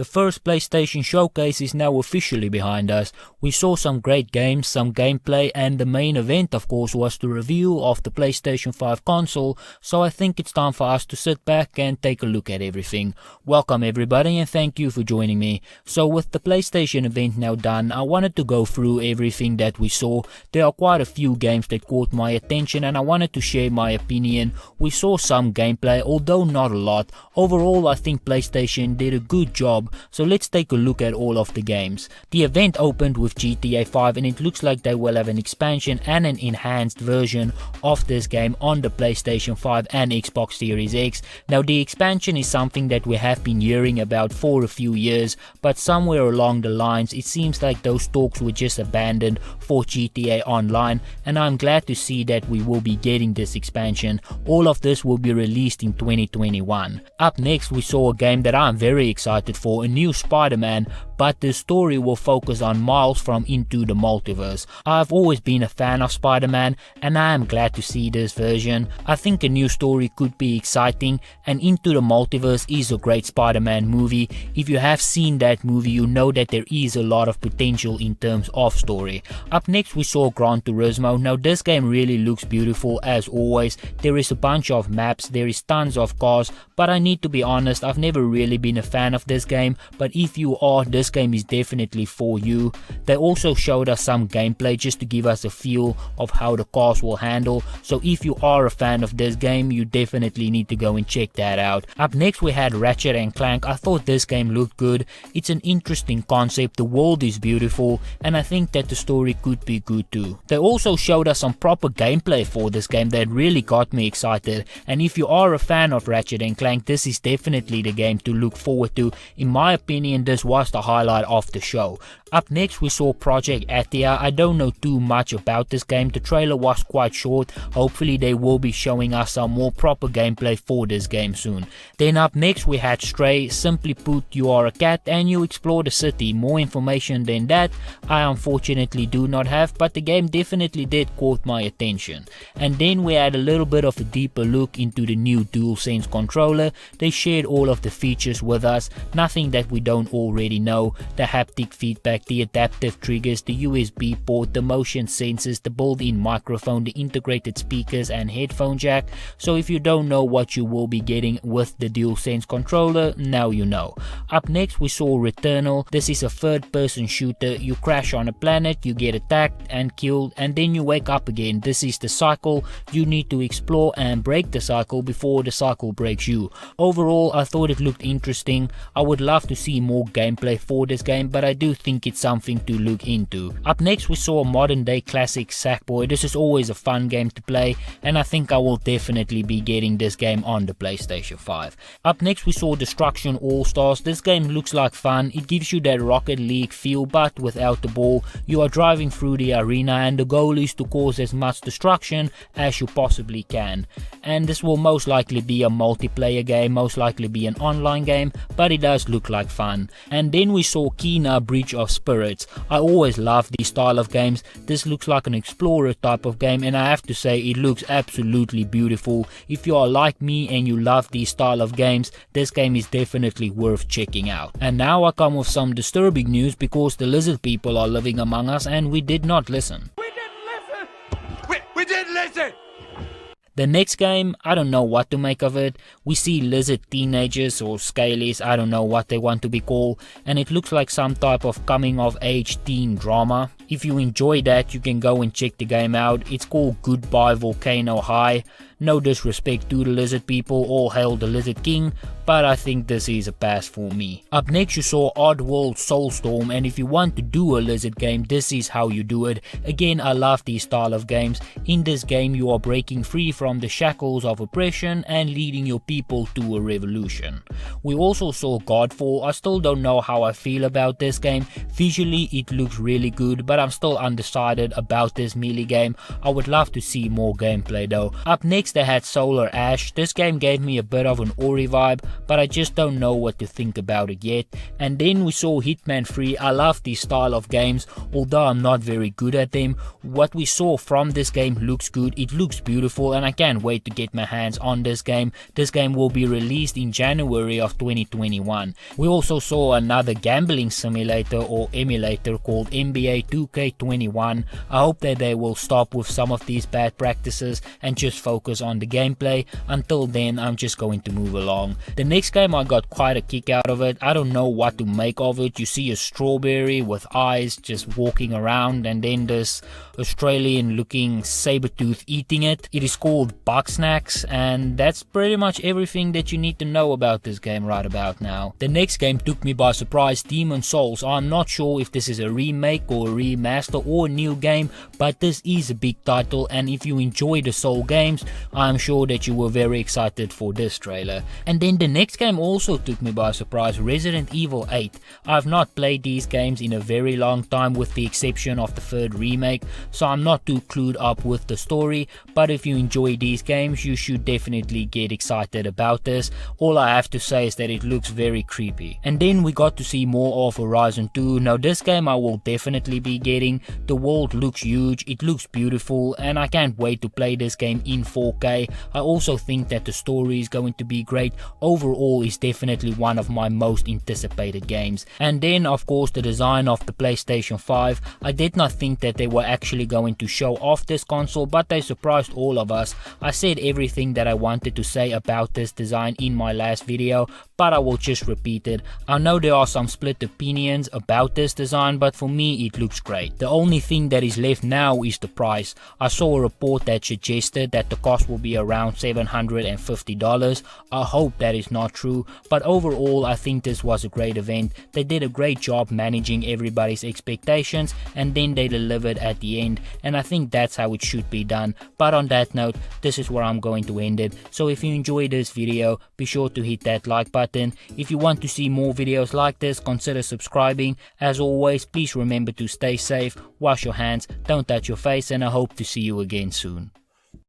The first PlayStation showcase is now officially behind us. We saw some great games, some gameplay, and the main event of course was the review of the PlayStation 5 console, so I think it's time for us to sit back and take a look at everything. Welcome everybody and thank you for joining me. So with the PlayStation event now done, I wanted to go through everything that we saw. There are quite a few games that caught my attention and I wanted to share my opinion. We saw some gameplay, although not a lot. Overall I think PlayStation did a good job. So let's take a look at all of the games. The event opened with GTA 5 and it looks like they will have an expansion and an enhanced version of this game on the PlayStation 5 and Xbox Series X. Now the expansion is something that we have been hearing about for a few years, but somewhere along the lines it seems like those talks were just abandoned for GTA Online, and I'm glad to see that we will be getting this expansion. All of this will be released in 2021. Up next we saw a game that I'm very excited for, a new Spiderman, but the story will focus on Miles from Into the Multiverse. I've always been a fan of Spider-Man and I am glad to see this version. I think a new story could be exciting, and Into the Multiverse is a great Spider-Man movie. If you have seen that movie, you know that there is a lot of potential in terms of story. Up next we saw Gran Turismo. Now this game really looks beautiful as always. There is a bunch of maps, there is tons of cars, but I need to be honest, I've never really been a fan of this game, but if you are, this game is definitely for you. They also showed us some gameplay just to give us a feel of how the cars will handle, so if you are a fan of this game, you definitely need to go and check that out. Up next we had Ratchet and Clank. I thought this game looked good. It's an interesting concept, the world is beautiful, and I think that the story could be good too. They also showed us some proper gameplay for this game that really got me excited, and if you are a fan of Ratchet and Clank, this is definitely the game to look forward to. In my opinion, this was the highlight of the show. Up next we saw Project Athia. I don't know too much about this game, the trailer was quite short. Hopefully they will be showing us some more proper gameplay for this game soon. Then up next we had Stray. Simply put, you are a cat and you explore the city. More information than that I unfortunately do not have, but the game definitely did caught my attention. And then we had a little bit of a deeper look into the new DualSense controller. They shared all of the features with us, nothing that we don't already know. The haptic feedback, the adaptive triggers, the USB port, the motion sensors, the built-in microphone, the integrated speakers and headphone jack. So if you don't know what you will be getting with the DualSense controller, now you know. Up next we saw Returnal. This is a third-person shooter. You crash on a planet, you get attacked and killed, and then you wake up again. This is the cycle. You need to explore and break the cycle before the cycle breaks you. Overall I thought it looked interesting. I would love to see more gameplay for this game, but I do think it's something to look into. Up next we saw a modern day classic, Sackboy. This is always a fun game to play and I think I will definitely be getting this game on the PlayStation 5. Up next we saw Destruction AllStars. This game looks like fun. It gives you that Rocket League feel but without the ball. You are driving through the arena and the goal is to cause as much destruction as you possibly can. And this will most likely be a multiplayer game, most likely be an online game, but it does look like fun. And then we saw Kena Bridge of Spirits. I always love these style of games. This looks like an explorer type of game and I have to say it looks absolutely beautiful. If you are like me and you love these style of games, this game is definitely worth checking out. And now I come with some disturbing news because the lizard people are living among us and we did not listen. We didn't listen! We didn't listen! The next game, I don't know what to make of it. We see lizard teenagers or scalies, I don't know what they want to be called, and it looks like some type of coming of age teen drama. If you enjoy that, you can go and check the game out. It's called Goodbye Volcano High. No disrespect to the lizard people, all hail the Lizard King, but I think this is a pass for me. Up next you saw Oddworld Soulstorm, and if you want to do a lizard game, this is how you do it. Again, I love these style of games. In this game you are breaking free from the shackles of oppression and leading your people to a revolution. We also saw Godfall. I still don't know how I feel about this game. Visually it looks really good, but I'm still undecided about this melee game. I would love to see more gameplay though. Up next they had Solar Ash. This game gave me a bit of an Ori vibe, but I just don't know what to think about it yet. And then we saw Hitman 3. I love this style of games, although I'm not very good at them. What we saw from this game looks good, it looks beautiful, and I can't wait to get my hands on this game. This game will be released in January of 2021. We also saw another gambling simulator or emulator called NBA 2K21. I hope that they will stop with some of these bad practices and just focus on the gameplay. Until then, I'm just going to move along. The next game, I got quite a kick out of it. I don't know what to make of it. You see a strawberry with eyes just walking around, and then this Australian looking saber-tooth eating it. It is called Bugsnax, and that's pretty much everything that you need to know about this game right about now. The next game took me by surprise, Demon's Souls. I'm not sure if this is a remake or a remaster or a new game, but this is a big title, and if you enjoy the Soul games, I'm sure that you were very excited for this trailer. And then the next game also took me by surprise, Resident Evil 8. I've not played these games in a very long time with the exception of the third remake, so I'm not too clued up with the story, but if you enjoy these games, you should definitely get excited about this. All I have to say is that it looks very creepy. And then we got to see more of Horizon 2. Now this game I will definitely be getting. The world looks huge, it looks beautiful, and I can't wait to play this game in 4K. I also think that the story is going to be great. Overall, it's definitely one of my most anticipated games. And then of course the design of the PlayStation 5. I did not think that they were actually going to show off this console, but they surprised all of us. I said everything that I wanted to say about this design in my last video, but I will just repeat it. I know there are some split opinions about this design, but for me it looks great. The only thing that is left now is the price. I saw a report that suggested that the cost will be around $750. I hope that is not true, but overall I think this was a great event. They did a great job managing everybody's expectations, and then they delivered at the end, and I think that's how it should be done. But on that note, this is where I'm going to end it. So if you enjoyed this video, be sure to hit that like button. If you want to see more videos like this, consider subscribing. As always, please remember to stay safe, wash your hands, don't touch your face, and I hope to see you again soon.